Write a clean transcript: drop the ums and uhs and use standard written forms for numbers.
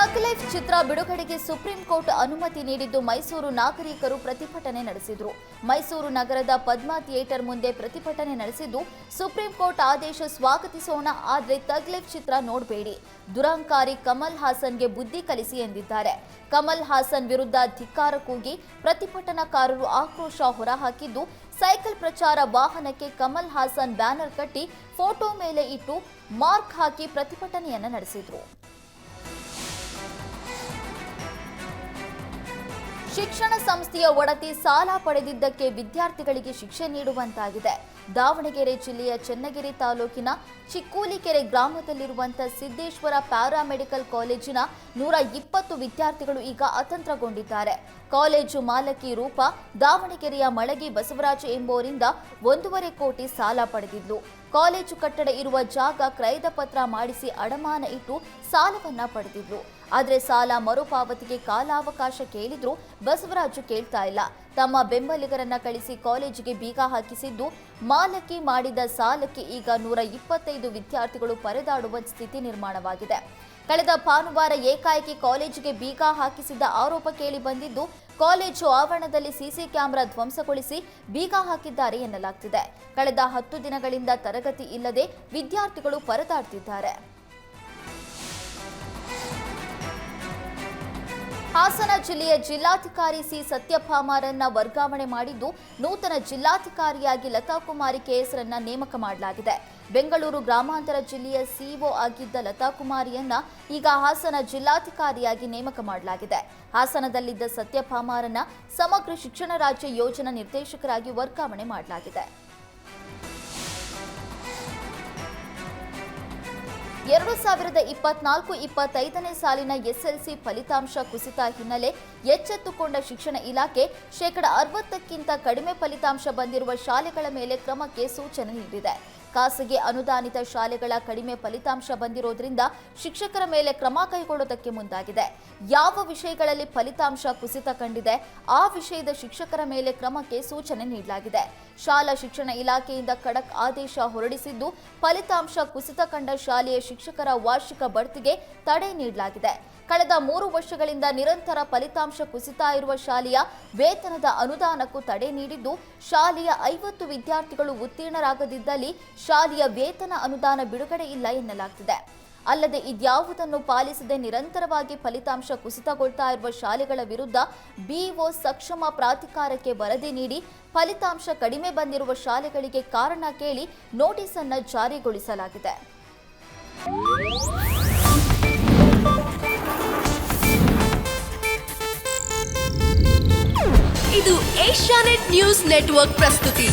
ಥಗ್ life ಚಿತ್ರ ಬಿಡುಗಡೆಗೆ supreme court ಅನುಮತಿ ನೀಡಿದ್ದು ಮೈಸೂರು ನಾಗರಿಕರು ಪ್ರತಿಭಟನೆ ನಡೆಸಿದರು. ಮೈಸೂರು ನಗರದ ಪದ್ಮ ಥಿಯೇಟರ್ ಮುಂದೆ ಪ್ರತಿಭಟನೆ ನಡೆಸಿದ್ದು, ಸುಪ್ರೀಂ ಕೋರ್ಟ್ ಆದೇಶ ಸ್ವಾಗತಿಸೋಣ, ಆದರೆ ಥಗ್ ಲೈಫ್ ಚಿತ್ರ ನೋಡಬೇಡಿ, ದುರಂಕಾರಿ ಕಮಲ್ ಹಾಸನ್ಗೆ ಬುದ್ಧಿ ಕಲಿಸಿ ಎಂದಿದ್ದಾರೆ. ಕಮಲ್ ಹಾಸನ್ ವಿರುದ್ಧ ಧಿಕ್ಕಾರ ಕೂಗಿ ಪ್ರತಿಭಟನಾಕಾರರು ಆಕ್ರೋಶ ಹೊರಹಾಕಿದ್ದು, ಸೈಕಲ್ ಪ್ರಚಾರ ವಾಹನಕ್ಕೆ ಕಮಲ್ ಹಾಸನ್ ಬ್ಯಾನರ್ ಕಟ್ಟಿ ಫೋಟೋ ಮೇಲೆ ಇಟ್ಟು ಮಾರ್ಕ್ ಹಾಕಿ ಪ್ರತಿಭಟನೆಯನ್ನು ನಡೆಸಿದರು. ಶಿಕ್ಷಣ ಸಂಸ್ಥೆಯ ಒಡತಿ ಸಾಲ ಪಡೆದಿದ್ದಕ್ಕೆ ವಿದ್ಯಾರ್ಥಿಗಳಿಗೆ ಶಿಕ್ಷೆ ನೀಡುವಂತಾಗಿದೆ. ದಾವಣಗೆರೆ ಜಿಲ್ಲೆಯ ಚನ್ನಗಿರಿ ತಾಲೂಕಿನ ಚಿಕ್ಕೂಲಿಕೆರೆ ಗ್ರಾಮದಲ್ಲಿರುವಂತಹ ಸಿದ್ದೇಶ್ವರ ಪ್ಯಾರಾಮೆಡಿಕಲ್ ಕಾಲೇಜಿನ 120 ವಿದ್ಯಾರ್ಥಿಗಳು ಈಗ ಅತಂತ್ರಗೊಂಡಿದ್ದಾರೆ. ಕಾಲೇಜು ಮಾಲಕಿ ರೂಪ ದಾವಣಗೆರೆಯ ಮಳಗಿ ಬಸವರಾಜ ಎಂಬುವರಿಂದ 1.5 ಕೋಟಿ ಸಾಲ ಪಡೆದಿದ್ಲು. ಕಾಲೇಜು ಕಟ್ಟಡ ಇರುವ ಜಾಗ ಕ್ರಯದ ಪತ್ರ ಮಾಡಿಸಿ ಅಡಮಾನ ಇಟ್ಟು ಸಾಲವನ್ನ ಪಡೆದಿದ್ಲು. ಆದರೆ ಸಾಲ ಮರುಪಾವತಿಗೆ ಕಾಲಾವಕಾಶ ಕೇಳಿದ್ರು ಬಸವರಾಜು ಕೇಳ್ತಾ ಇಲ್ಲ. ತಮ್ಮ ಬೆಂಬಲಿಗರನ್ನ ಕಳಿಸಿ ಕಾಲೇಜಿಗೆ ಬೀಗ ಹಾಕಿಸಿದ್ದು, ಮಾಲಕಿ ಮಾಡಿದ ಸಾಲಕ್ಕೆ ಈಗ 125 ವಿದ್ಯಾರ್ಥಿಗಳು ಪರದಾಡುವ ಸ್ಥಿತಿ ನಿರ್ಮಾಣವಾಗಿದೆ. ಕಳೆದ ಭಾನುವಾರ ಏಕಾಏಕಿ ಕಾಲೇಜಿಗೆ ಬೀಗ ಹಾಕಿಸಿದ್ದ ಆರೋಪ ಕೇಳಿ ಬಂದಿದ್ದು, ಕಾಲೇಜು ಆವರಣದಲ್ಲಿ ಸಿಸಿ ಕ್ಯಾಮೆರಾ ಧ್ವಂಸಗೊಳಿಸಿ ಬೀಗ ಹಾಕಿದ್ದಾರೆ ಎನ್ನಲಾಗ್ತಿದೆ. ಕಳೆದ 10 ದಿನಗಳಿಂದ ತರಗತಿ ಇಲ್ಲದೆ ವಿದ್ಯಾರ್ಥಿಗಳು ಪರದಾಡ್ತಿದ್ದಾರೆ. ಹಾಸನ ಜಿಲ್ಲೆಯ ಜಿಲ್ಲಾಧಿಕಾರಿ ಸಿ ಸತ್ಯಭಾಮರನ್ನ ವರ್ಗಾವಣೆ ಮಾಡಿದ್ದು, ನೂತನ ಜಿಲ್ಲಾಧಿಕಾರಿಯಾಗಿ ಲತಾ ಕುಮಾರಿ ಕೆಎಸ್ರನ್ನ ನೇಮಕ ಮಾಡಲಾಗಿದೆ. ಬೆಂಗಳೂರು ಗ್ರಾಮಾಂತರ ಜಿಲ್ಲೆಯ ಸಿಇಒ ಆಗಿದ್ದ ಲತಾ ಕುಮಾರಿಯನ್ನ ಈಗ ಹಾಸನ ಜಿಲ್ಲಾಧಿಕಾರಿಯಾಗಿ ನೇಮಕ ಮಾಡಲಾಗಿದೆ. ಹಾಸನದಲ್ಲಿದ್ದ ಸತ್ಯಭಾಮರನ್ನ ಸಮಗ್ರ ಶಿಕ್ಷಣ ರಾಜ್ಯ ಯೋಜನಾ ನಿರ್ದೇಶಕರಾಗಿ ವರ್ಗಾವಣೆ ಮಾಡಲಾಗಿದೆ. 2024-25ನೇ ಸಾಲಿನ ಎಸ್ಎಲ್ಸಿ ಫಲಿತಾಂಶ ಕುಸಿತ ಹಿನ್ನೆಲೆ ಎಚ್ಚೆತ್ತುಕೊಂಡ ಶಿಕ್ಷಣ ಇಲಾಖೆ 60%ಕ್ಕಿಂತ ಕಡಿಮೆ ಫಲಿತಾಂಶ ಬಂದಿರುವ ಶಾಲೆಗಳ ಮೇಲೆ ಕ್ರಮಕ್ಕೆ ಸೂಚನೆ ನೀಡಿದೆ. ಖಾಸಗಿ ಅನುದಾನಿತ ಶಾಲೆಗಳ ಕಡಿಮೆ ಫಲಿತಾಂಶ ಬಂದಿರೋದ್ರಿಂದ ಶಿಕ್ಷಕರ ಮೇಲೆ ಕ್ರಮ ಕೈಗೊಳ್ಳುವುದಕ್ಕೆ ಮುಂದಾಗಿದೆ. ಯಾವ ವಿಷಯಗಳಲ್ಲಿ ಫಲಿತಾಂಶ ಕುಸಿತ ಕಂಡಿದೆ ಆ ವಿಷಯದ ಶಿಕ್ಷಕರ ಮೇಲೆ ಕ್ರಮಕ್ಕೆ ಸೂಚನೆ ನೀಡಲಾಗಿದೆ. ಶಾಲಾ ಶಿಕ್ಷಣ ಇಲಾಖೆಯಿಂದ ಖಡಕ್ ಆದೇಶ ಹೊರಡಿಸಿದ್ದು, ಫಲಿತಾಂಶ ಕುಸಿತ ಕಂಡ ಶಾಲೆಯ ಶಿಕ್ಷಕರ ವಾರ್ಷಿಕ ಬಡ್ತಿಗೆ ತಡೆ ನೀಡಲಾಗಿದೆ. ಕಳೆದ 3 ವರ್ಷಗಳಿಂದ ನಿರಂತರ ಫಲಿತಾಂಶ ಕುಸಿತ ಇರುವ ಶಾಲೆಯ ವೇತನದ ಅನುದಾನಕ್ಕೂ ತಡೆ ನೀಡಿದ್ದು, ಶಾಲೆಯ 50 ವಿದ್ಯಾರ್ಥಿಗಳು ಉತ್ತೀರ್ಣರಾಗದಿದ್ದಲ್ಲಿ ಶಾಲೆಯ ವೇತನ ಅನುದಾನ ಬಿಡುಗಡೆ ಇಲ್ಲ ಎನ್ನಲಾಗ್ತಿದೆ. ಅಲ್ಲದೆ ಇದ್ಯಾವುದನ್ನು ಪಾಲಿಸದೆ ನಿರಂತರವಾಗಿ ಫಲಿತಾಂಶ ಕುಸಿತಗೊಳ್ತಾ ಇರುವ ಶಾಲೆಗಳ ವಿರುದ್ಧ ಬಿಇಒ ಸಕ್ಷಮ ಪ್ರಾಧಿಕಾರಕ್ಕೆ ವರದಿ ನೀಡಿ ಫಲಿತಾಂಶ ಕಡಿಮೆ ಬಂದಿರುವ ಶಾಲೆಗಳಿಗೆ ಕಾರಣ ಕೇಳಿ ನೋಟಿಸ್ ಅನ್ನು ಜಾರಿಗೊಳಿಸಲಾಗಿದೆ. ಇದು ಏಷ್ಯಾನೆಟ್ ನ್ಯೂಸ್ ನೆಟ್ವರ್ಕ್ ಪ್ರಸ್ತುತಿ.